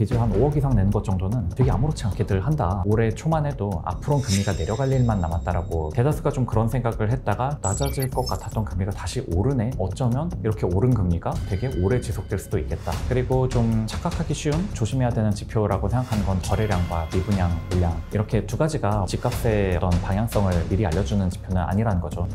빚을 한 5억 이상 내는 것 정도는 되게 아무렇지 않게들 한다. 올해 초만 해도 앞으로는 금리가 내려갈 일만 남았다라고 대다수가 좀 그런 생각을 했다가 낮아질 것 같았던 금리가 다시 오르네. 어쩌면 이렇게 오른 금리가 되게 오래 지속될 수도 있겠다. 그리고 좀 착각하기 쉬운 조심해야 되는 지표라고 생각하는 건 거래량과 미분양, 물량 이렇게 두 가지가 집값의 어떤 방향성을 미리 알려주는 지표는 아니라는 거죠.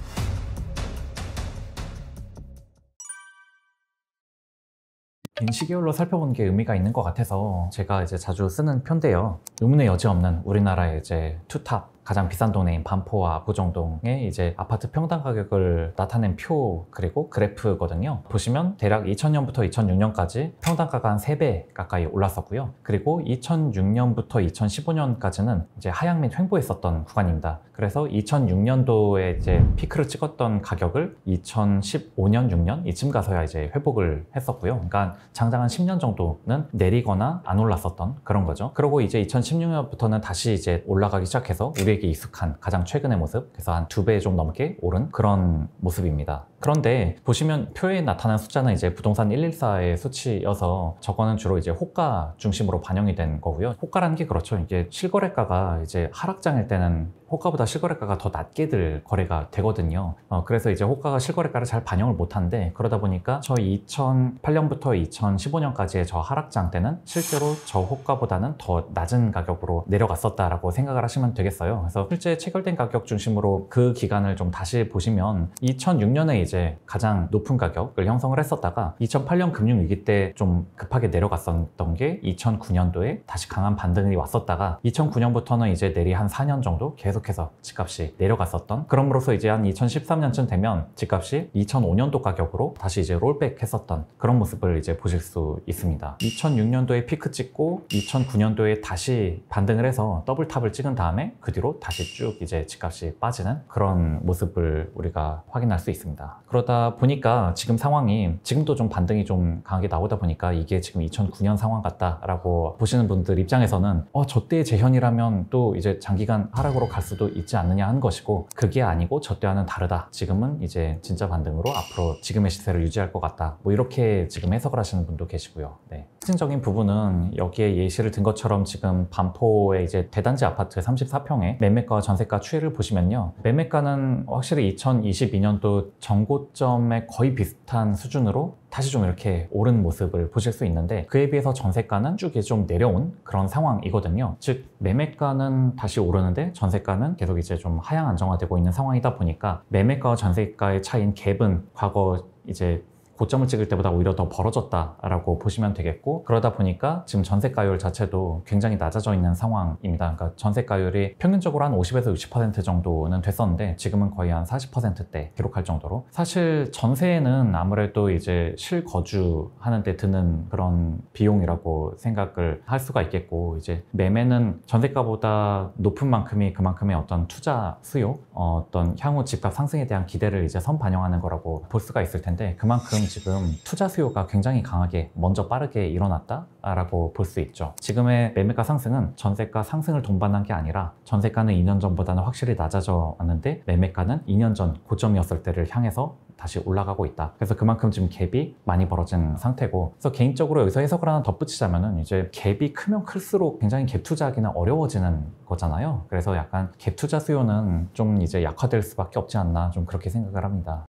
긴 시계열로 살펴보는 게 의미가 있는 것 같아서 제가 이제 자주 쓰는 표인데요. 의문의 여지 없는 우리나라의 이제 투탑 가장 비싼 동네인 반포와 압구정동의 이제 아파트 평당 가격을 나타낸 표 그리고 그래프거든요. 보시면 대략 2000년부터 2006년까지 평당가가 한 3배 가까이 올랐었고요. 그리고 2006년부터 2015년까지는 이제 하향 및 횡보했었던 구간입니다. 그래서 2006년도에 이제 피크를 찍었던 가격을 2015년, 6년 이쯤 가서야 이제 회복을 했었고요. 그러니까 장장 한 10년 정도는 내리거나 안 올랐었던 그런 거죠. 그리고 이제 2016년부터는 다시 이제 올라가기 시작해서 우리에게 익숙한 가장 최근의 모습, 그래서 한 2배 좀 넘게 오른 그런 모습입니다. 그런데 보시면 표에 나타난 숫자는 이제 부동산 114의 수치여서 저거는 주로 이제 호가 중심으로 반영이 된 거고요. 호가라는 게 그렇죠. 이게 실거래가가 이제 하락장일 때는 호가보다 실거래가가 더 낮게들 거래가 되거든요. 그래서 이제 호가가 실거래가를 잘 반영을 못하는데, 그러다 보니까 저 2008년부터 2015년까지의 저 하락장 때는 실제로 저 호가보다는 더 낮은 가격으로 내려갔었다라고 생각을 하시면 되겠어요. 그래서 실제 체결된 가격 중심으로 그 기간을 좀 다시 보시면 2006년에 이제 가장 높은 가격을 형성을 했었다가 2008년 금융위기 때 좀 급하게 내려갔었던 게 2009년도에 다시 강한 반등이 왔었다가 2009년부터는 이제 내리 한 4년 정도 계속해서 집값이 내려갔었던, 그럼으로써 이제 한 2013년쯤 되면 집값이 2005년도 가격으로 다시 이제 롤백 했었던 그런 모습을 이제 보실 수 있습니다. 2006년도에 피크 찍고 2009년도에 다시 반등을 해서 더블탑을 찍은 다음에 그 뒤로 다시 쭉 이제 집값이 빠지는 그런 모습을 우리가 확인할 수 있습니다. 그러다 보니까 지금 상황이 지금도 좀 반등이 좀 강하게 나오다 보니까 이게 지금 2009년 상황 같다라고 보시는 분들 입장에서는 저 때의 재현이라면 또 이제 장기간 하락으로 갈 수도 있지 않느냐 하는 것이고, 그게 아니고 저 때와는 다르다. 지금은 이제 진짜 반등으로 앞으로 지금의 시세를 유지할 것 같다. 뭐 이렇게 지금 해석을 하시는 분도 계시고요. 네. 특징적인 부분은 여기에 예시를 든 것처럼 지금 반포의 이제 대단지 아파트 34평의 매매가와 전세가 추이를 보시면요. 매매가는 확실히 2022년도 정고점에 거의 비슷한 수준으로 다시 좀 이렇게 오른 모습을 보실 수 있는데, 그에 비해서 전세가는 쭉 좀 내려온 그런 상황이거든요. 즉 매매가는 다시 오르는데 전세가는 계속 이제 좀 하향 안정화되고 있는 상황이다 보니까 매매가와 전세가의 차이인 갭은 과거 이제 고점을 찍을 때보다 오히려 더 벌어졌다라고 보시면 되겠고, 그러다 보니까 지금 전세가율 자체도 굉장히 낮아져 있는 상황입니다. 그러니까 전세가율이 평균적으로 한 50에서 60% 정도는 됐었는데 지금은 거의 한 40%대 기록할 정도로, 사실 전세는 아무래도 이제 실거주하는 데 드는 그런 비용이라고 생각을 할 수가 있겠고, 이제 매매는 전세가보다 높은 만큼이 그만큼의 어떤 투자 수요, 어떤 향후 집값 상승에 대한 기대를 이제 선반영하는 거라고 볼 수가 있을 텐데, 그만큼 지금 투자 수요가 굉장히 강하게 먼저 빠르게 일어났다라고 볼 수 있죠. 지금의 매매가 상승은 전세가 상승을 동반한 게 아니라 전세가는 2년 전보다는 확실히 낮아져 왔는데 매매가는 2년 전 고점이었을 때를 향해서 다시 올라가고 있다. 그래서 그만큼 지금 갭이 많이 벌어진 상태고, 그래서 개인적으로 여기서 해석을 하나 덧붙이자면은 이제 갭이 크면 클수록 굉장히 갭 투자하기는 어려워지는 거잖아요. 그래서 약간 갭 투자 수요는 좀 이제 약화될 수밖에 없지 않나, 좀 그렇게 생각을 합니다.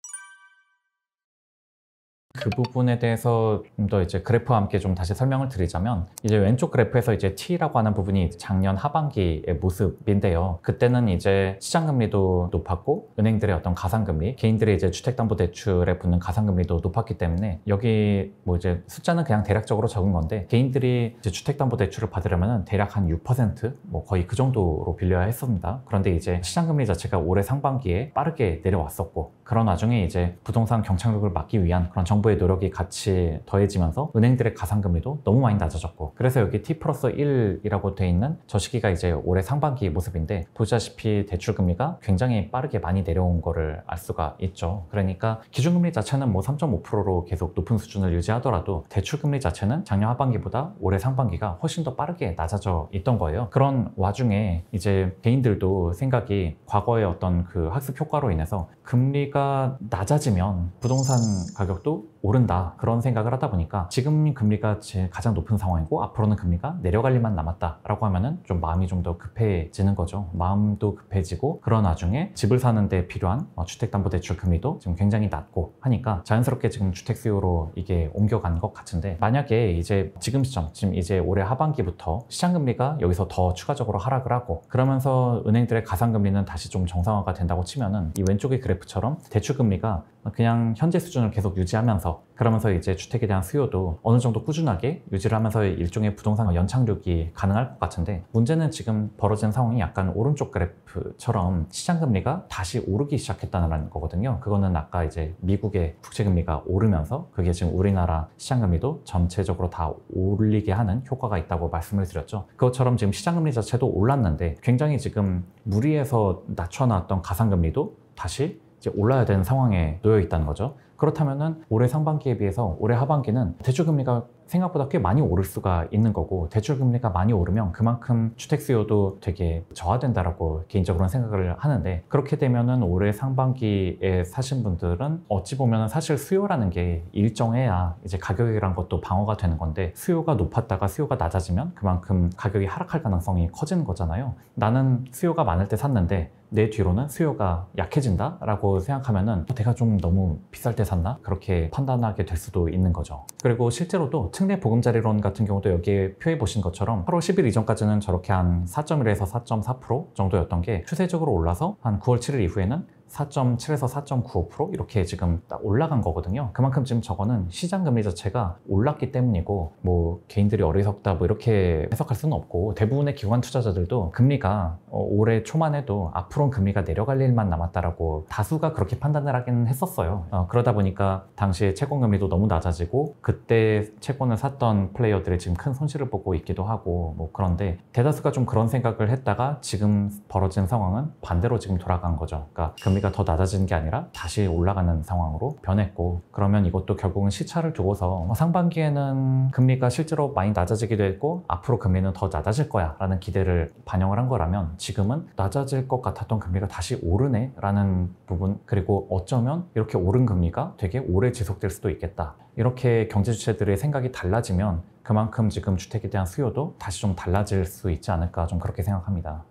그 부분에 대해서 좀 더 이제 그래프와 함께 좀 다시 설명을 드리자면, 이제 왼쪽 그래프에서 이제 T라고 하는 부분이 작년 하반기의 모습인데요. 그때는 이제 시장금리도 높았고 은행들의 어떤 가상금리, 개인들의 이제 주택담보대출에 붙는 가상금리도 높았기 때문에 여기 뭐 이제 숫자는 그냥 대략적으로 적은 건데, 개인들이 이제 주택담보대출을 받으려면 대략 한 6% 뭐 거의 그 정도로 빌려야 했습니다. 그런데 이제 시장금리 자체가 올해 상반기에 빠르게 내려왔었고, 그런 와중에 이제 부동산 경착륙을 막기 위한 그런 정부의 노력이 같이 더해지면서 은행들의 가상금리도 너무 많이 낮아졌고, 그래서 여기 T+1이라고 돼 있는 저 시기가 이제 올해 상반기 모습인데, 보시다시피 대출금리가 굉장히 빠르게 많이 내려온 거를 알 수가 있죠. 그러니까 기준금리 자체는 뭐 3.5%로 계속 높은 수준을 유지하더라도 대출금리 자체는 작년 하반기보다 올해 상반기가 훨씬 더 빠르게 낮아져 있던 거예요. 그런 와중에 이제 개인들도 생각이 과거의 어떤 그 학습 효과로 인해서 금리가 낮아지면 부동산 가격도 오른다 그런 생각을 하다 보니까 지금 금리가 가장 높은 상황이고 앞으로는 금리가 내려갈 일만 남았다라고 하면은 좀 마음이 좀 더 급해지는 거죠. 마음도 급해지고 그런 와중에 집을 사는데 필요한 주택담보대출 금리도 지금 굉장히 낮고 하니까 자연스럽게 지금 주택 수요로 이게 옮겨간 것 같은데, 만약에 이제 지금 시점, 지금 이제 올해 하반기부터 시장금리가 여기서 더 추가적으로 하락을 하고 그러면서 은행들의 가상금리는 다시 좀 정상화가 된다고 치면은 이 왼쪽의 그래프처럼 대출금리가 그냥 현재 수준을 계속 유지하면서 그러면서 이제 주택에 대한 수요도 어느 정도 꾸준하게 유지를 하면서 일종의 부동산 연착륙이 가능할 것 같은데, 문제는 지금 벌어진 상황이 약간 오른쪽 그래프처럼 시장금리가 다시 오르기 시작했다는 거거든요. 그거는 아까 이제 미국의 국채금리가 오르면서 그게 지금 우리나라 시장금리도 전체적으로 다 올리게 하는 효과가 있다고 말씀을 드렸죠. 그것처럼 지금 시장금리 자체도 올랐는데 굉장히 지금 무리해서 낮춰놨던 가상금리도 다시 이제 올라야 되는 상황에 놓여 있다는 거죠. 그렇다면은 올해 상반기에 비해서 올해 하반기는 대출금리가 생각보다 꽤 많이 오를 수가 있는 거고, 대출금리가 많이 오르면 그만큼 주택 수요도 되게 저하된다라고 개인적으로는 생각을 하는데, 그렇게 되면은 올해 상반기에 사신 분들은 어찌 보면은 사실 수요라는 게 일정해야 이제 가격이란 것도 방어가 되는 건데, 수요가 높았다가 수요가 낮아지면 그만큼 가격이 하락할 가능성이 커지는 거잖아요. 나는 수요가 많을 때 샀는데 내 뒤로는 수요가 약해진다 라고 생각하면은 내가 좀 너무 비쌀 때 샀나? 그렇게 판단하게 될 수도 있는 거죠. 그리고 실제로도 특례 보금자리론 같은 경우도 여기에 표해 보신 것처럼 8월 10일 이전까지는 저렇게 한 4.1에서 4.4% 정도였던 게 추세적으로 올라서 한 9월 7일 이후에는 4.7에서 4.95% 이렇게 지금 딱 올라간 거거든요. 그만큼 지금 저거는 시장 금리 자체가 올랐기 때문이고, 뭐 개인들이 어리석다 뭐 이렇게 해석할 수는 없고, 대부분의 기관 투자자들도 금리가 올해 초만 해도 앞으로는 금리가 내려갈 일만 남았다라고 다수가 그렇게 판단을 하긴 했었어요. 그러다 보니까 당시에 채권 금리도 너무 낮아지고 그때 채권을 샀던 플레이어들이 지금 큰 손실을 보고 있기도 하고, 뭐 그런데 대다수가 좀 그런 생각을 했다가 지금 벌어진 상황은 반대로 지금 돌아간 거죠. 그러니까 금리가 더 낮아지는 게 아니라 다시 올라가는 상황으로 변했고, 그러면 이것도 결국은 시차를 두고서 상반기에는 금리가 실제로 많이 낮아지기도 했고 앞으로 금리는 더 낮아질 거야 라는 기대를 반영을 한 거라면, 지금은 낮아질 것 같았던 금리가 다시 오르네 라는 부분, 그리고 어쩌면 이렇게 오른 금리가 되게 오래 지속될 수도 있겠다, 이렇게 경제 주체들의 생각이 달라지면 그만큼 지금 주택에 대한 수요도 다시 좀 달라질 수 있지 않을까, 좀 그렇게 생각합니다.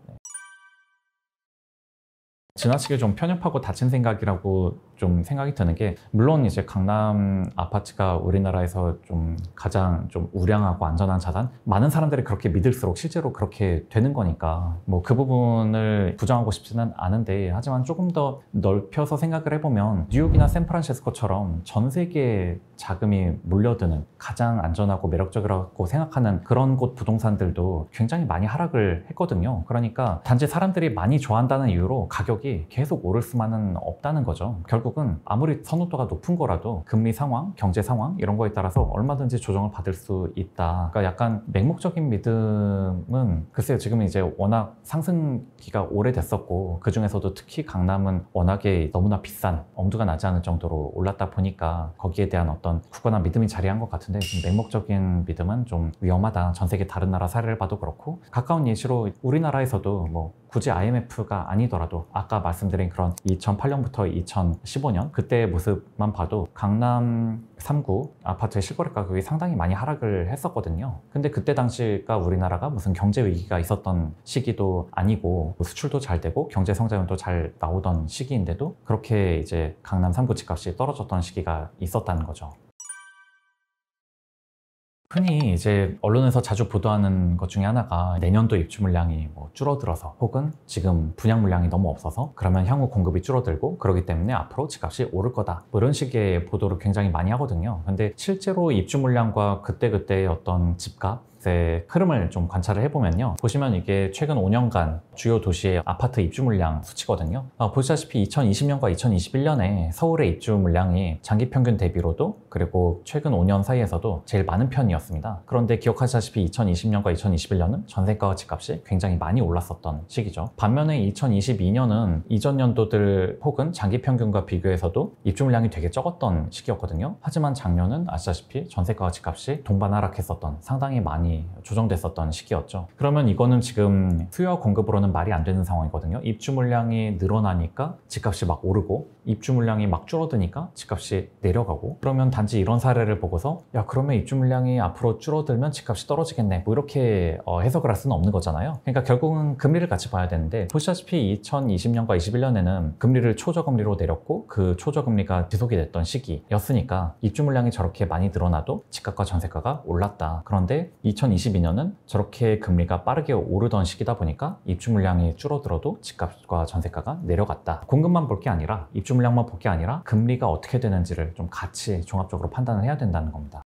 지나치게 좀 편협하고 다친 생각이라고 좀 생각이 드는 게, 물론 이제 강남 아파트가 우리나라에서 좀 가장 좀 우량하고 안전한 자산, 많은 사람들이 그렇게 믿을수록 실제로 그렇게 되는 거니까 뭐 그 부분을 부정하고 싶지는 않은데, 하지만 조금 더 넓혀서 생각을 해보면 뉴욕이나 샌프란시스코처럼 전 세계에 자금이 몰려드는 가장 안전하고 매력적이라고 생각하는 그런 곳 부동산들도 굉장히 많이 하락을 했거든요. 그러니까 단지 사람들이 많이 좋아한다는 이유로 가격이 계속 오를 수만은 없다는 거죠. 결국은 아무리 선호도가 높은 거라도 금리 상황, 경제 상황 이런 거에 따라서 얼마든지 조정을 받을 수 있다. 그러니까 약간 맹목적인 믿음은 글쎄요, 지금 이제 워낙 상승기가 오래됐었고 그 중에서도 특히 강남은 워낙에 너무나 비싼, 엄두가 나지 않을 정도로 올랐다 보니까 거기에 대한 어떤 굳건한 믿음이 자리한 것 같은데, 맹목적인 믿음은 좀 위험하다. 전 세계 다른 나라 사례를 봐도 그렇고, 가까운 예시로 우리나라에서도 뭐 굳이 IMF가 아니더라도 아까 말씀드린 그런 2008년부터 2015년 그때의 모습만 봐도 강남 3구 아파트의 실거래 가격이 상당히 많이 하락을 했었거든요. 근데 그때 당시가 우리나라가 무슨 경제 위기가 있었던 시기도 아니고 수출도 잘 되고 경제 성장도 잘 나오던 시기인데도 그렇게 이제 강남 3구 집값이 떨어졌던 시기가 있었다는 거죠. 흔히 이제 언론에서 자주 보도하는 것 중에 하나가 내년도 입주 물량이 뭐 줄어들어서, 혹은 지금 분양 물량이 너무 없어서 그러면 향후 공급이 줄어들고 그렇기 때문에 앞으로 집값이 오를 거다, 뭐 이런 식의 보도를 굉장히 많이 하거든요. 근데 실제로 입주 물량과 그때그때의 어떤 집값 흐름을 좀 관찰을 해보면요, 보시면 이게 최근 5년간 주요 도시의 아파트 입주 물량 수치거든요. 보시다시피 2020년과 2021년에 서울의 입주 물량이 장기 평균 대비로도 그리고 최근 5년 사이에서도 제일 많은 편이었습니다. 그런데 기억하시다시피 2020년과 2021년은 전세가와 집값이 굉장히 많이 올랐었던 시기죠. 반면에 2022년은 이전 연도들 혹은 장기 평균과 비교해서도 입주 물량이 되게 적었던 시기였거든요. 하지만 작년은 아시다시피 전세가와 집값이 동반 하락했었던, 상당히 많이 많이 조정됐었던 시기였죠. 그러면 이거는 지금 수요와 공급으로는 말이 안 되는 상황이거든요. 입주 물량이 늘어나니까 집값이 막 오르고 입주 물량이 막 줄어드니까 집값이 내려가고, 그러면 단지 이런 사례를 보고서 야 그러면 입주 물량이 앞으로 줄어들면 집값이 떨어지겠네 뭐 이렇게 해석을 할 수는 없는 거잖아요. 그러니까 결국은 금리를 같이 봐야 되는데, 보시다시피 2020년과 21년에는 금리를 초저금리로 내렸고 그 초저금리가 지속이 됐던 시기였으니까 입주 물량이 저렇게 많이 늘어나도 집값과 전세가가 올랐다. 그런데 2022년은 저렇게 금리가 빠르게 오르던 시기다 보니까 입주 물량이 줄어들어도 집값과 전세가가 내려갔다. 공급만 볼 게 아니라 입주 물량만 볼 게 아니라 금리가 어떻게 되는지를 좀 같이 종합적으로 판단을 해야 된다는 겁니다.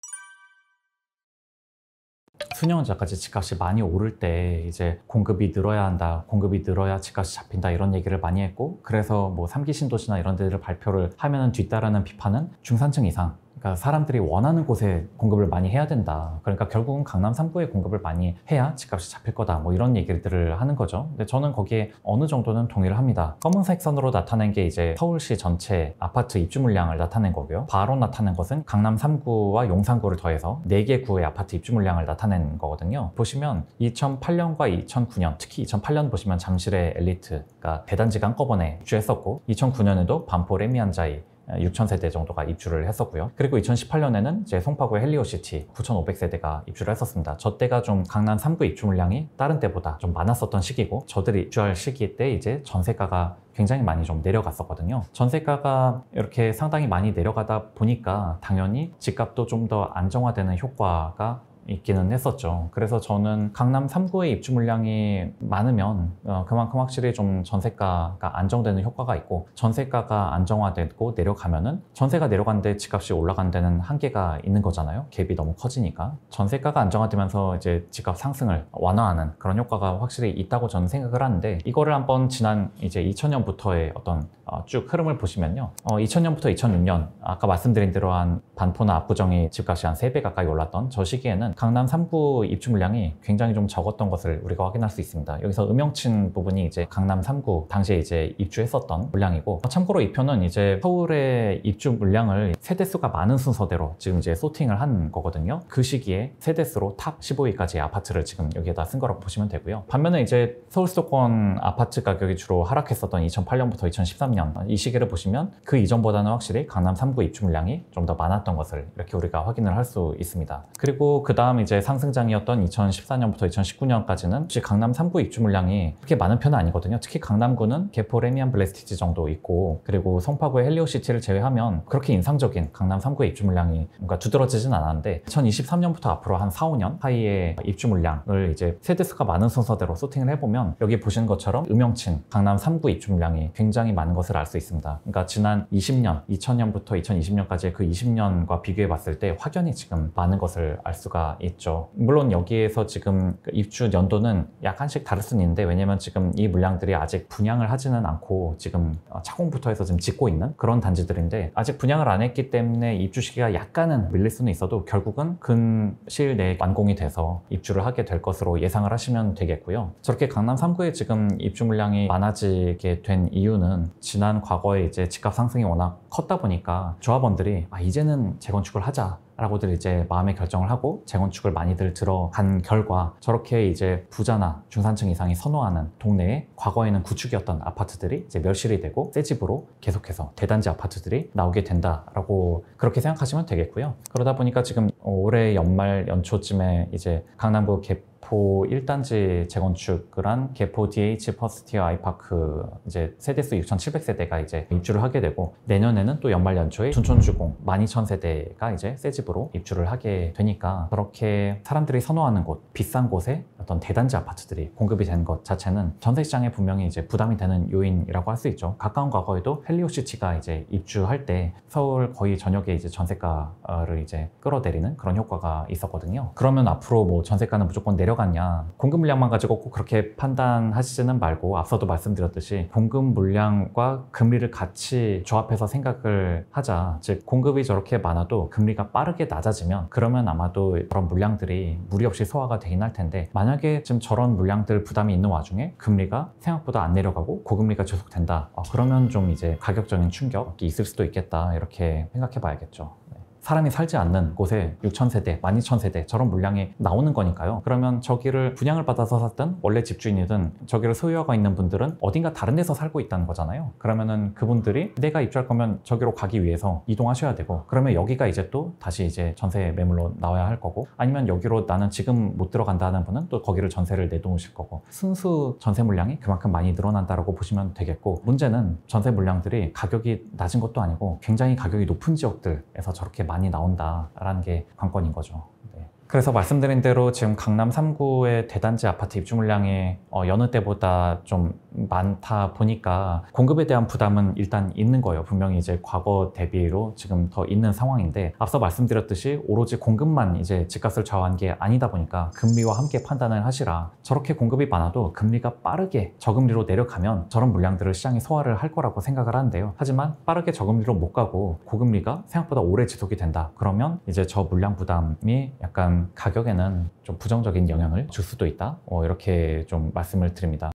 수년 전까지 집값이 많이 오를 때 이제 공급이 늘어야 한다, 공급이 늘어야 집값이 잡힌다 이런 얘기를 많이 했고, 그래서 뭐 3기 신도시나 이런 데를 발표를 하면은 뒤따르는 비판은 중산층 이상, 그러니까 사람들이 원하는 곳에 공급을 많이 해야 된다. 그러니까 결국은 강남 3구에 공급을 많이 해야 집값이 잡힐 거다. 뭐 이런 얘기들을 하는 거죠. 근데 저는 거기에 어느 정도는 동의를 합니다. 검은색 선으로 나타낸 게 이제 서울시 전체 아파트 입주 물량을 나타낸 거고요. 바로 나타낸 것은 강남 3구와 용산구를 더해서 4개 구의 아파트 입주 물량을 나타낸 거거든요. 보시면 2008년과 2009년, 특히 2008년 보시면 잠실의 엘리트가 대단지가 한꺼번에 입주했었고, 2009년에도 반포 레미안자이 6,000세대 정도가 입주를 했었고요. 그리고 2018년에는 이제 송파구의 헬리오시티 9,500세대가 입주를 했었습니다. 저 때가 좀 강남 3구 입주 물량이 다른 때보다 좀 많았었던 시기고, 저들이 입주할 시기 때 이제 전세가가 굉장히 많이 좀 내려갔었거든요. 전세가가 이렇게 상당히 많이 내려가다 보니까 당연히 집값도 좀 더 안정화되는 효과가 있기는 했었죠. 그래서 저는 강남 3구의 입주 물량이 많으면 그만큼 확실히 좀 전세가가 안정되는 효과가 있고, 전세가가 안정화되고 내려가면은 전세가 내려간데 집값이 올라간 데는 한계가 있는 거잖아요. 갭이 너무 커지니까. 전세가가 안정화되면서 이제 집값 상승을 완화하는 그런 효과가 확실히 있다고 저는 생각을 하는데, 이거를 한번 지난 이제 2000년부터의 어떤 쭉 흐름을 보시면요. 2000년부터 2006년 아까 말씀드린 대로 한 반포나 압구정이 집값이 한 3배 가까이 올랐던 저 시기에는 강남 3구 입주 물량이 굉장히 좀 적었던 것을 우리가 확인할 수 있습니다. 여기서 음영친 부분이 이제 강남 3구 당시에 이제 입주했었던 물량이고, 참고로 이 표는 이제 서울의 입주 물량을 세대수가 많은 순서대로 지금 이제 소팅을 한 거거든요. 그 시기에 세대수로 탑 15위까지의 아파트를 지금 여기에다 쓴 거라고 보시면 되고요. 반면에 이제 서울 수도권 아파트 가격이 주로 하락했었던 2008년부터 2013년 이 시기를 보시면 그 이전보다는 확실히 강남 3구 입주 물량이 좀 더 많았던 것을 이렇게 우리가 확인을 할 수 있습니다. 그리고 그 다음 이제 상승장이었던 2014년부터 2019년까지는 혹시 강남 3구 입주 물량이 그렇게 많은 편은 아니거든요. 특히 강남구는 개포 레미안 블레스티지 정도 있고, 그리고 송파구의 헬리오시티를 제외하면 그렇게 인상적인 강남 3구의 입주 물량이 뭔가 두드러지진 않았는데, 2023년부터 앞으로 한 4, 5년 사이에 입주 물량을 이제 세대수가 많은 순서대로 소팅을 해보면 여기 보시는 것처럼 음영친 강남 3구 입주 물량이 굉장히 많은 것을 알 수 있습니다. 그러니까 지난 20년, 2000년부터 2020년까지의 그 20년과 비교해 봤을 때 확연히 지금 많은 것을 알 수가 있죠. 물론 여기에서 지금 입주 연도는 약간씩 다를 수는 있는데, 왜냐면 지금 이 물량들이 아직 분양을 하지는 않고 지금 착공부터 해서 지금 짓고 있는 그런 단지들인데, 아직 분양을 안 했기 때문에 입주 시기가 약간은 밀릴 수는 있어도 결국은 근 시일 내에 완공이 돼서 입주를 하게 될 것으로 예상을 하시면 되겠고요. 저렇게 강남 3구에 지금 입주 물량이 많아지게 된 이유는 지난 과거에 이제 집값 상승이 워낙 컸다 보니까 조합원들이 이제는 재건축을 하자 라고들 이제 마음의 결정을 하고 재건축을 많이들 들어간 결과, 저렇게 이제 부자나 중산층 이상이 선호하는 동네에 과거에는 구축이었던 아파트들이 이제 멸실이 되고 새 집으로 계속해서 대단지 아파트들이 나오게 된다라고 그렇게 생각하시면 되겠고요. 그러다 보니까 지금 올해 연말 연초쯤에 이제 강남구 개포 1단지 재건축을 한 개포 DH 퍼스티어 아이파크 이제 세대수 6,700세대가 이제 입주를 하게 되고, 내년에는 또 연말 연초에 춘천주공 12,000세대가 이제 새 집으로 입주를 하게 되니까, 그렇게 사람들이 선호하는 곳, 비싼 곳에 어떤 대단지 아파트들이 공급이 되는 것 자체는 전세 시장에 분명히 이제 부담이 되는 요인이라고 할 수 있죠. 가까운 과거에도 헬리오시티가 이제 입주할 때 서울 거의 전역에 이제 전세가를 이제 끌어내리는 그런 효과가 있었거든요. 그러면 앞으로 뭐 전세가는 무조건 내려갔냐, 공급 물량만 가지고 꼭 그렇게 판단하시지는 말고, 앞서도 말씀드렸듯이 공급 물량과 금리를 같이 조합해서 생각을 하자. 즉 공급이 저렇게 많아도 금리가 빠르게 낮아지면 그러면 아마도 그런 물량들이 무리 없이 소화가 되긴 할 텐데, 만약에 지금 저런 물량들 부담이 있는 와중에 금리가 생각보다 안 내려가고 고금리가 지속된다, 그러면 좀 이제 가격적인 충격이 있을 수도 있겠다, 이렇게 생각해 봐야겠죠. 사람이 살지 않는 곳에 6,000세대, 12,000세대 저런 물량이 나오는 거니까요. 그러면 저기를 분양을 받아서 샀든 원래 집주인이든 저기를 소유하고 있는 분들은 어딘가 다른 데서 살고 있다는 거잖아요. 그러면은 그분들이 내가 입주할 거면 저기로 가기 위해서 이동하셔야 되고, 그러면 여기가 이제 또 다시 이제 전세 매물로 나와야 할 거고, 아니면 여기로 나는 지금 못 들어간다 하는 분은 또 거기를 전세를 내놓으실 거고, 순수 전세 물량이 그만큼 많이 늘어난다라고 보시면 되겠고, 문제는 전세 물량들이 가격이 낮은 것도 아니고 굉장히 가격이 높은 지역들에서 저렇게 많이 나온다라는 게 관건인 거죠. 네. 그래서 말씀드린 대로 지금 강남 3구의 대단지 아파트 입주 물량이 여느 때보다 좀 많다 보니까 공급에 대한 부담은 일단 있는 거예요. 분명히 이제 과거 대비로 지금 더 있는 상황인데, 앞서 말씀드렸듯이 오로지 공급만 이제 집값을 좌우한 게 아니다 보니까 금리와 함께 판단을 하시라. 저렇게 공급이 많아도 금리가 빠르게 저금리로 내려가면 저런 물량들을 시장이 소화를 할 거라고 생각을 하는데요. 하지만 빠르게 저금리로 못 가고 고금리가 생각보다 오래 지속이 된다. 그러면 이제 저 물량 부담이 약간 가격에는 좀 부정적인 영향을 줄 수도 있다. 이렇게 좀 말씀을 드립니다.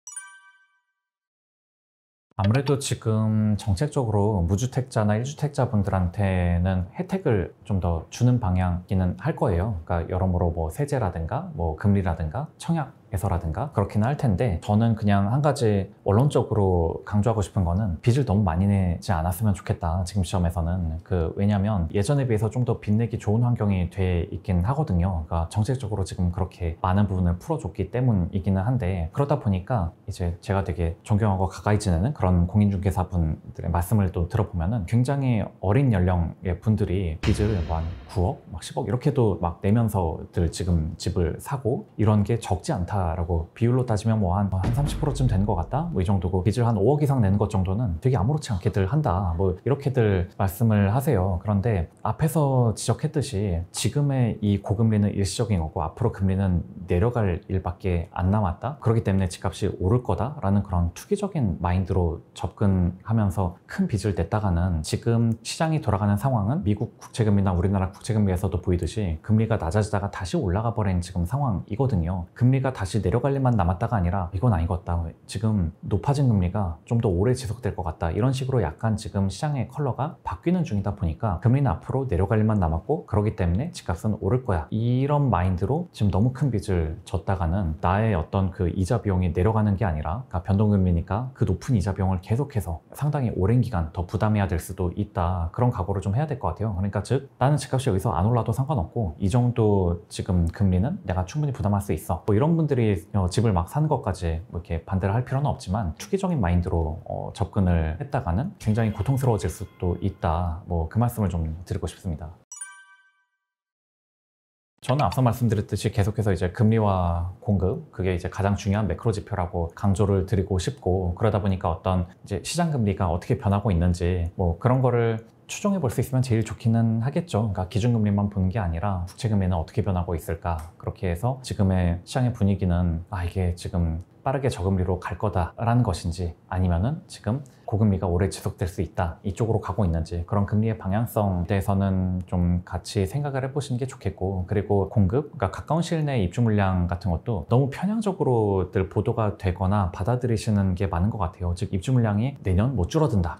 아무래도 지금 정책적으로 무주택자나 1주택자 분들한테는 혜택을 좀 더 주는 방향이기는 할 거예요. 그러니까 여러모로 뭐 세제라든가 뭐 금리라든가 청약 해서라든가 그렇기는 할 텐데, 저는 그냥 한 가지 원론적으로 강조하고 싶은 거는 빚을 너무 많이 내지 않았으면 좋겠다, 지금 시점에서는. 왜냐면 예전에 비해서 좀 더 빚내기 좋은 환경이 돼 있긴 하거든요. 그러니까 정책적으로 지금 그렇게 많은 부분을 풀어줬기 때문이기는 한데, 그러다 보니까 이제 제가 되게 존경하고 가까이 지내는 그런 공인중개사 분들의 말씀을 또 들어보면은 굉장히 어린 연령의 분들이 빚을 한 9억, 막 10억 이렇게도 막 내면서들 지금 집을 사고, 이런 게 적지 않다 라고, 비율로 따지면 뭐 한 30%쯤 되는 것 같다? 뭐 이 정도고, 빚을 한 5억 이상 내는 것 정도는 되게 아무렇지 않게들 한다, 뭐 이렇게들 말씀을 하세요. 그런데 앞에서 지적했듯이 지금의 이 고금리는 일시적인 거고 앞으로 금리는 내려갈 일밖에 안 남았다. 그렇기 때문에 집값이 오를 거다라는 그런 투기적인 마인드로 접근하면서 큰 빚을 냈다가는, 지금 시장이 돌아가는 상황은 미국 국채금리나 우리나라 국채금리에서도 보이듯이 금리가 낮아지다가 다시 올라가 버린 지금 상황이거든요. 금리가 다시 내려갈 일만 남았다가 아니라 이건 아니겠다, 지금 높아진 금리가 좀 더 오래 지속될 것 같다, 이런 식으로 약간 지금 시장의 컬러가 바뀌는 중이다 보니까 금리는 앞으로 내려갈 일만 남았고 그렇기 때문에 집값은 오를 거야, 이런 마인드로 지금 너무 큰 빚을 졌다가는 나의 어떤 그 이자 비용이 내려가는 게 아니라, 그러니까 변동금리니까 그 높은 이자 비용을 계속해서 상당히 오랜 기간 더 부담해야 될 수도 있다, 그런 각오를 좀 해야 될 것 같아요. 그러니까 즉, 나는 집값이 여기서 안 올라도 상관없고 이 정도 지금 금리는 내가 충분히 부담할 수 있어, 뭐 이런 분들이 집을 막 사는 것까지 뭐 이렇게 반대를 할 필요는 없지만, 투기적인 마인드로 접근을 했다가는 굉장히 고통스러워질 수도 있다, 뭐 그 말씀을 좀 드리고 싶습니다. 저는 앞서 말씀드렸듯이 계속해서 이제 금리와 공급, 그게 이제 가장 중요한 매크로 지표라고 강조를 드리고 싶고, 그러다 보니까 어떤 이제 시장 금리가 어떻게 변하고 있는지 뭐 그런 거를 추종해 볼 수 있으면 제일 좋기는 하겠죠. 그러니까 기준금리만 보는 게 아니라 국채금리는 어떻게 변하고 있을까, 그렇게 해서 지금의 시장의 분위기는 이게 지금 빠르게 저금리로 갈 거다라는 것인지, 아니면은 지금 고금리가 오래 지속될 수 있다, 이쪽으로 가고 있는지, 그런 금리의 방향성에 대해서는 좀 같이 생각을 해보시는 게 좋겠고, 그리고 공급, 그러니까 가까운 시일 내에 입주 물량 같은 것도 너무 편향적으로들 보도가 되거나 받아들이시는 게 많은 것 같아요. 즉, 입주 물량이 내년 뭐 줄어든다,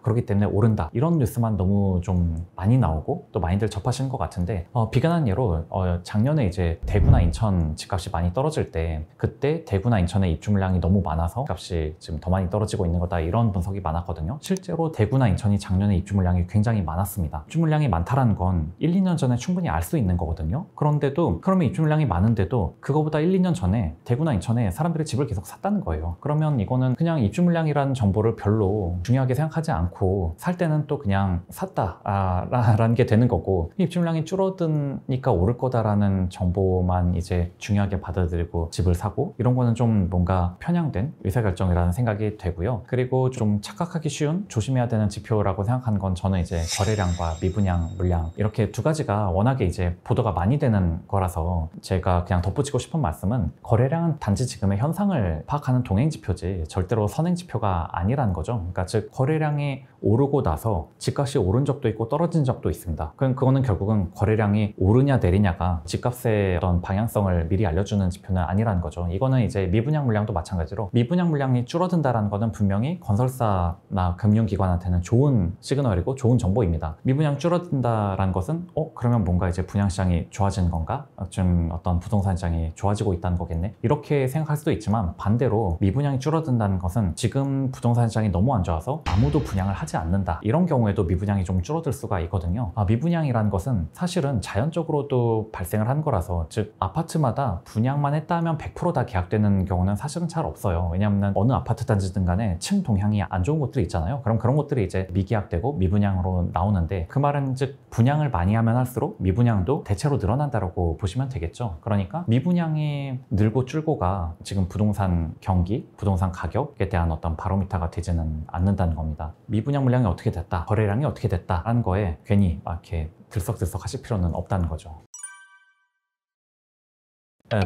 그렇기 때문에 오른다, 이런 뉴스만 너무 좀 많이 나오고 또 많이들 접하시는 것 같은데, 비근한 예로 작년에 이제 대구나 인천 집값이 많이 떨어질 때, 그때 대구나 인천의 입주 물량이 너무 많아서 값이 지금 더 많이 떨어지고 있는 거다, 이런 분석이 많았거든요. 실제로 대구나 인천이 작년에 입주 물량이 굉장히 많았습니다. 입주 물량이 많다는 건 1, 2년 전에 충분히 알 수 있는 거거든요. 그런데도, 그러면 입주 물량이 많은데도 그거보다 1, 2년 전에 대구나 인천에 사람들이 집을 계속 샀다는 거예요. 그러면 이거는 그냥 입주 물량이라는 정보를 별로 중요하게 생각하지 않고 살 때는 또 그냥 샀다라는 게 되는 거고, 입주 물량이 줄어드니까 오를 거다라는 정보만 이제 중요하게 받아들이고 집을 사고, 이런 거는 좀 뭔가 편향된 의사결정이라는 생각이 되고요. 그리고 좀 착각하기 쉬운, 조심해야 되는 지표라고 생각하는 건, 저는 이제 거래량과 미분양 물량, 이렇게 두 가지가 워낙에 이제 보도가 많이 되는 거라서 제가 그냥 덧붙이고 싶은 말씀은, 거래량은 단지 지금의 현상을 파악하는 동행 지표지 절대로 선행 지표가 아니라는 거죠. 그러니까 즉, 거래량이 오르고 나서 집값이 오른 적도 있고 떨어진 적도 있습니다. 그거는 결국은 거래량이 오르냐 내리냐가 집값의 어떤 방향성을 미리 알려주는 지표는 아니라는 거죠. 이거는 이제 미분양 미분양 물량도 마찬가지로 미분양 물량이 줄어든다는 것은 분명히 건설사나 금융기관한테는 좋은 시그널이고 좋은 정보입니다. 미분양 줄어든다는 것은 그러면 뭔가 이제 분양시장이 좋아지는 건가? 좀 어떤 부동산 시장이 좋아지고 있다는 거겠네? 이렇게 생각할 수도 있지만 반대로 미분양이 줄어든다는 것은 지금 부동산 시장이 너무 안 좋아서 아무도 분양을 하지 않는다. 이런 경우에도 미분양이 좀 줄어들 수가 있거든요. 미분양이라는 것은 사실은 자연적으로도 발생을 한 거라서, 즉 아파트마다 분양만 했다 하면 100% 다 계약되는 경우는 사실은 잘 없어요. 왜냐하면 어느 아파트 단지든 간에 층 동향이 안 좋은 곳들이 있잖아요. 그럼 그런 것들이 이제 미계약되고 미분양으로 나오는데, 그 말은 즉 분양을 많이 하면 할수록 미분양도 대체로 늘어난다고 보시면 되겠죠. 그러니까 미분양이 늘고 줄고가 지금 부동산 경기, 부동산 가격에 대한 어떤 바로미터가 되지는 않는다는 겁니다. 미분양 물량이 어떻게 됐다, 거래량이 어떻게 됐다라는 거에 괜히 막 이렇게 들썩들썩 하실 필요는 없다는 거죠.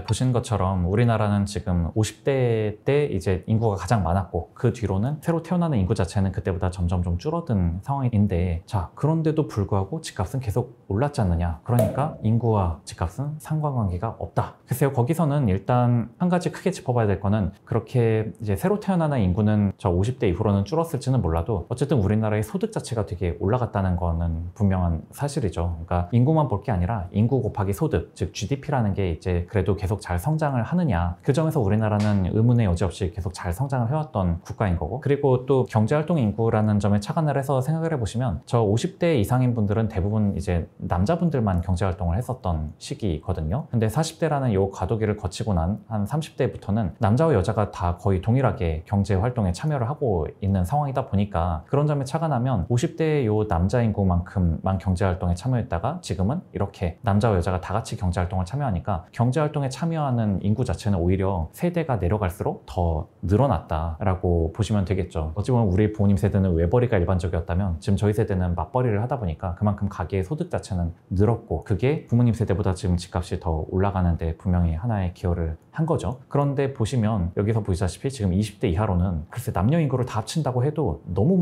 보신 것처럼 우리나라는 지금 50대 때 이제 인구가 가장 많았고, 그 뒤로는 새로 태어나는 인구 자체는 그때보다 점점 좀 줄어든 상황인데, 자, 그런데도 불구하고 집값은 계속 올랐지 않느냐. 그러니까 인구와 집값은 상관관계가 없다. 글쎄요, 거기서는 일단 한 가지 크게 짚어봐야 될 거는, 그렇게 이제 새로 태어나는 인구는 저 50대 이후로는 줄었을지는 몰라도 어쨌든 우리나라의 소득 자체가 되게 올라갔다는 거는 분명한 사실이죠. 그러니까 인구만 볼 게 아니라 인구 곱하기 소득, 즉 GDP라는 게 이제 그래도 계속 잘 성장을 하느냐, 그 점에서 우리나라는 의문의 여지 없이 계속 잘 성장을 해왔던 국가인 거고, 그리고 또 경제활동 인구라는 점에 착안을 해서 생각을 해보시면 저 50대 이상인 분들은 대부분 이제 남자분들만 경제활동을 했었던 시기거든요. 근데 40대라는 요 과도기를 거치고 난 한 30대부터는 남자와 여자가 다 거의 동일하게 경제활동에 참여를 하고 있는 상황이다 보니까, 그런 점에 착안하면 50대 요 남자 인구만큼만 경제활동에 참여했다가 지금은 이렇게 남자와 여자가 다 같이 경제활동을 참여하니까 경제활동에 참여하는 인구 자체는 오히려 세대가 내려갈수록 더 늘어났다라고 보시면 되겠죠. 어찌 보면 우리 부모님 세대는 외벌이가 일반적이었다면 지금 저희 세대는 맞벌이를 하다 보니까 그만큼 가계의 소득 자체는 늘었고, 그게 부모님 세대보다 지금 집값이 더 올라가는데 분명히 하나의 기여를 한 거죠. 그런데 보시면 여기서 보시다시피 지금 20대 이하로는 글쎄 남녀 인구를 다 합친다고 해도 너무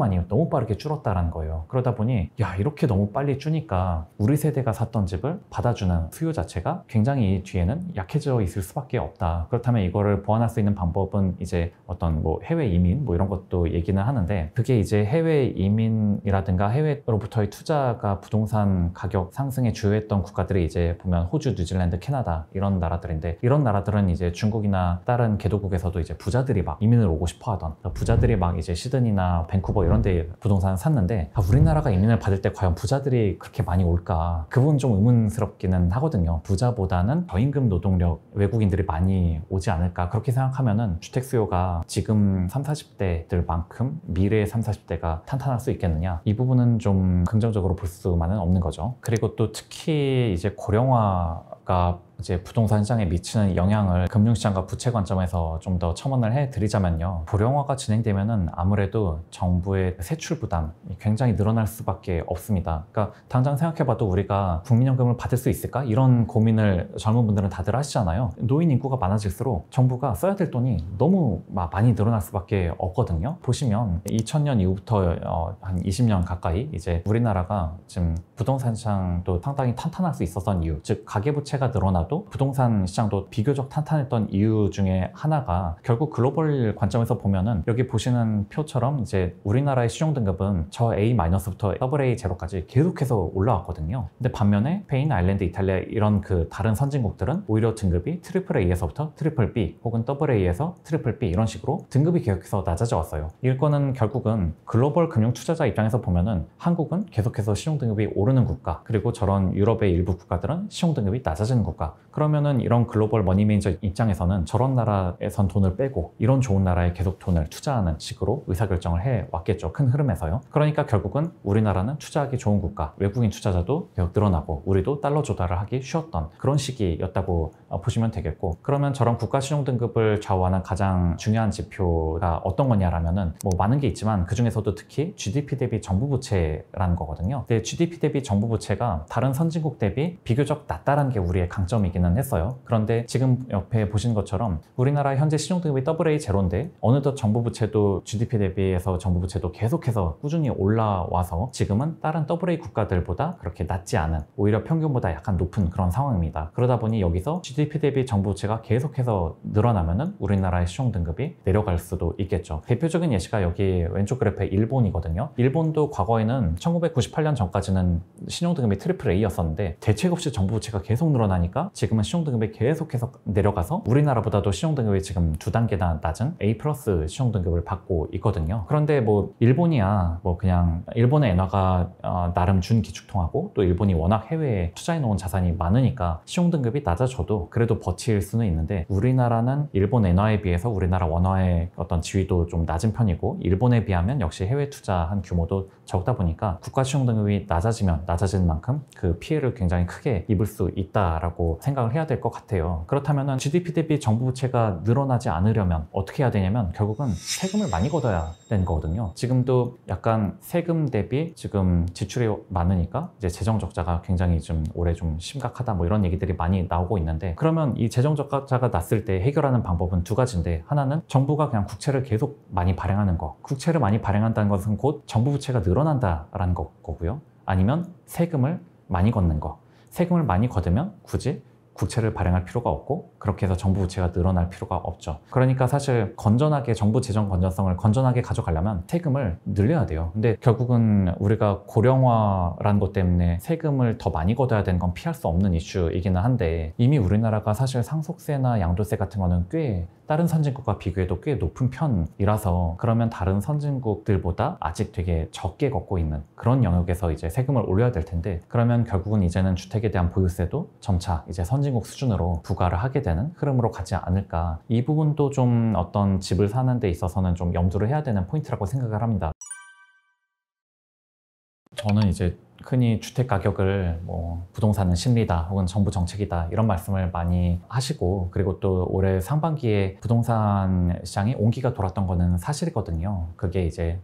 빠르게 줄었다는 거예요. 그러다 보니 이렇게 너무 빨리 주니까 우리 세대가 샀던 집을 받아주는 수요 자체가 굉장히 뒤에는 약해져 있을 수밖에 없다. 그렇다면 이거를 보완할 수 있는 방법은 이제 어떤 해외 이민 이런 것도 얘기는 하는데, 그게 이제 해외 이민이라든가 해외로부터의 투자가 부동산 가격 상승에 주요했던 국가들이 이제 보면 호주, 뉴질랜드, 캐나다 이런 나라들인데, 이런 나라들은 이제 중국이나 다른 개도국에서도 이제 부자들이 막 이민을 오고 싶어 하던, 부자들이 막 이제 시드니나 밴쿠버 이런 데 부동산을 샀는데, 우리나라가 이민을 받을 때 과연 부자들이 그렇게 많이 올까? 그 부분 좀 의문스럽기는 하거든요. 부자보다는 저임금 노동력 외국인들이 많이 오지 않을까, 그렇게 생각하면은 주택 수요가 지금 30, 40대들만큼 미래의 30, 40대가 탄탄할 수 있겠느냐, 이 부분은 좀 긍정적으로 볼 수만은 없는 거죠. 그리고 또 특히 이제 고령화가 이제 부동산 시장에 미치는 영향을 금융시장과 부채 관점에서 좀 더 첨언을 해드리자면요, 고령화가 진행되면은 아무래도 정부의 세출 부담이 굉장히 늘어날 수밖에 없습니다. 그러니까 당장 생각해봐도 우리가 국민연금을 받을 수 있을까? 이런 고민을 젊은 분들은 다들 하시잖아요. 노인 인구가 많아질수록 정부가 써야 될 돈이 너무 많이 늘어날 수밖에 없거든요. 보시면 2000년 이후부터 한 20년 가까이 이제 우리나라가 지금 부동산 시장도 상당히 탄탄할 수 있었던 이유, 즉 가계부채가 늘어나도 부동산 시장도 비교적 탄탄했던 이유 중에 하나가, 결국 글로벌 관점에서 보면은 여기 보시는 표처럼 이제 우리나라의 신용등급은 저 A-부터 AA 제로까지 계속해서 올라왔거든요. 근데 반면에 스페인, 아일랜드, 이탈리아 이런 그 다른 선진국들은 오히려 등급이 AA에서부터 BBB 혹은 AA에서 BBB 이런 식으로 등급이 계속해서 낮아져 왔어요. 이거는 결국은 글로벌 금융 투자자 입장에서 보면은 한국은 계속해서 신용등급이 오르는 국가, 그리고 저런 유럽의 일부 국가들은 신용등급이 낮아지는 국가. 그러면은 이런 글로벌 머니 매니저 입장에서는 저런 나라에선 돈을 빼고 이런 좋은 나라에 계속 돈을 투자하는 식으로 의사결정을 해왔겠죠. 큰 흐름에서요. 그러니까 결국은 우리나라는 투자하기 좋은 국가, 외국인 투자자도 계속 늘어나고 우리도 달러 조달을 하기 쉬웠던 그런 시기였다고 보시면 되겠고, 그러면 저런 국가 신용등급을 좌우하는 가장 중요한 지표가 어떤 거냐라면은 많은 게 있지만 그 중에서도 특히 GDP 대비 정부부채라는 거거든요. 근데 GDP 대비 정부부채가 다른 선진국 대비 비교적 낮다는 게 우리의 강점이 시점이기는 했어요. 그런데 지금 옆에 보시는 것처럼 우리나라 현재 신용등급이 AA 제로인데 어느덧 정부 부채도 GDP 대비해서 정부 부채도 계속해서 꾸준히 올라와서 지금은 다른 AA 국가들보다 그렇게 낮지 않은, 오히려 평균보다 약간 높은 그런 상황입니다. 그러다 보니 여기서 GDP 대비 정부 부채가 계속해서 늘어나면은 우리나라의 신용등급이 내려갈 수도 있겠죠. 대표적인 예시가 여기 왼쪽 그래프의 일본이거든요. 일본도 과거에는 1998년 전까지는 신용등급이 AAA였었는데 대책 없이 정부 부채가 계속 늘어나니까 지금은 신용등급이 계속해서 내려가서 우리나라보다도 신용등급이 지금 2단계나 낮은 A+ 신용등급을 받고 있거든요. 그런데 뭐 일본이야 뭐 그냥 일본의 엔화가 나름 준기축통하고 또 일본이 워낙 해외에 투자해 놓은 자산이 많으니까 신용등급이 낮아져도 그래도 버틸 수는 있는데, 우리나라는 일본 엔화에 비해서 우리나라 원화의 어떤 지위도 좀 낮은 편이고 일본에 비하면 역시 해외 투자한 규모도 적다 보니까 국가 신용등급이 낮아지면 낮아지는 만큼 그 피해를 굉장히 크게 입을 수 있다라고 생각을 해야 될 것 같아요. 그렇다면 GDP 대비 정부 부채가 늘어나지 않으려면 어떻게 해야 되냐면 결국은 세금을 많이 걷어야 되는 거거든요. 지금도 약간 세금 대비 지금 지출이 많으니까 이제 재정 적자가 굉장히 좀 올해 좀 심각하다 뭐 이런 얘기들이 많이 나오고 있는데, 그러면 이 재정 적자가 났을 때 해결하는 방법은 두 가지인데, 하나는 정부가 그냥 국채를 계속 많이 발행하는 거, 국채를 많이 발행한다는 것은 곧 정부 부채가 늘어난다라는 거고요. 아니면 세금을 많이 걷는 거, 세금을 많이 걷으면 굳이 국채를 발행할 필요가 없고 그렇게 해서 정부 부채가 늘어날 필요가 없죠. 그러니까 사실 건전하게 정부 재정 건전성을 건전하게 가져가려면 세금을 늘려야 돼요. 근데 결국은 우리가 고령화라는 것 때문에 세금을 더 많이 걷어야 되는 건 피할 수 없는 이슈이기는 한데, 이미 우리나라가 사실 상속세나 양도세 같은 거는 꽤 다른 선진국과 비교해도 꽤 높은 편이라서, 그러면 다른 선진국들보다 아직 되게 적게 걷고 있는 그런 영역에서 이제 세금을 올려야 될 텐데, 그러면 결국은 이제는 주택에 대한 보유세도 점차 이제 선진국 수준으로 부과를 하게 되는 흐름으로 가지 않을까. 이 부분도 좀 어떤 집을 사는 데 있어서는 좀 염두를 해야 되는 포인트라고 생각을 합니다. 저는 이제 흔히 주택 가격을 뭐 부동산은 심리다 혹은 정부 정책이다 이런 말씀을 많이 하시고, 그리고 또 올해 상반기에 부동산 시장이 온기가 돌았던 거는 사실이거든요. 그게 이제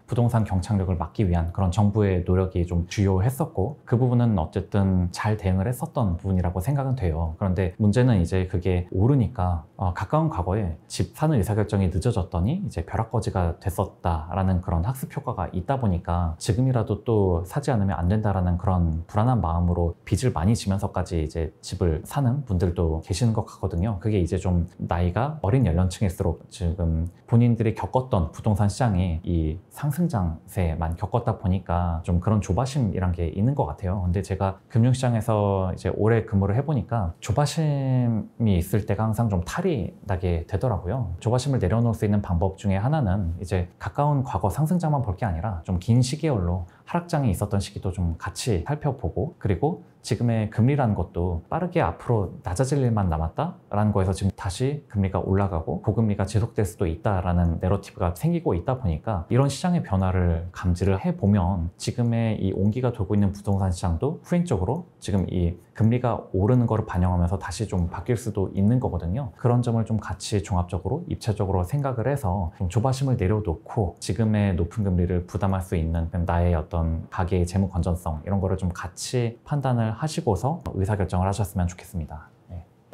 부동산 경착륙을 막기 위한 그런 정부의 노력이 좀 주요했었고, 그 부분은 어쨌든 잘 대응을 했었던 부분이라고 생각은 돼요. 그런데 문제는 이제 그게 오르니까 가까운 과거에 집 사는 의사결정이 늦어졌더니 이제 벼락거지가 됐었다라는 그런 학습 효과가 있다 보니까 지금이라도 또 사지 않으면 안 된다라는 그런 불안한 마음으로 빚을 많이 지면서까지 이제 집을 사는 분들도 계시는 것 같거든요. 그게 이제 좀 나이가 어린 연령층일수록 지금 본인들이 겪었던 부동산 시장이 이 상승장세만 겪었다 보니까 좀 그런 조바심이란 게 있는 것 같아요. 근데 제가 금융시장에서 이제 오래 근무를 해보니까 조바심이 있을 때가 항상 좀 탈이 나게 되더라고요. 조바심을 내려놓을 수 있는 방법 중에 하나는 이제 가까운 과거 상승장만 볼 게 아니라 좀 긴 시계열로 하락장이 있었던 시기도 좀 같이 살펴보고, 그리고 지금의 금리라는 것도 빠르게 앞으로 낮아질 일만 남았다라는 거에서 지금 다시 금리가 올라가고 고금리가 지속될 수도 있다라는 내러티브가 생기고 있다 보니까 이런 시장의 변화를 감지를 해보면 지금의 이 온기가 돌고 있는 부동산 시장도 후행적으로 지금 이 금리가 오르는 거를 반영하면서 다시 좀 바뀔 수도 있는 거거든요. 그런 점을 좀 같이 종합적으로 입체적으로 생각을 해서 좀 조바심을 내려놓고 지금의 높은 금리를 부담할 수 있는 나의 어떤 가계의 재무 건전성 이런 거를 좀 같이 판단을 하시고서 의사결정을 하셨으면 좋겠습니다.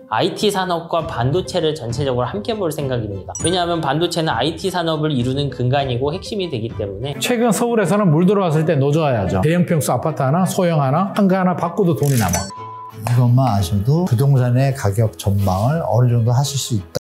IT 산업과 반도체를 전체적으로 함께 볼 생각입니다. 왜냐하면 반도체는 IT 산업을 이루는 근간이고 핵심이 되기 때문에. 최근 서울에서는 물 들어왔을 때 노져야죠. 대형 평수 아파트 하나, 소형 하나, 한가 하나 바꿔도 돈이 남아. 이것만 아셔도 부동산의 가격 전망을 어느 정도 하실 수 있다.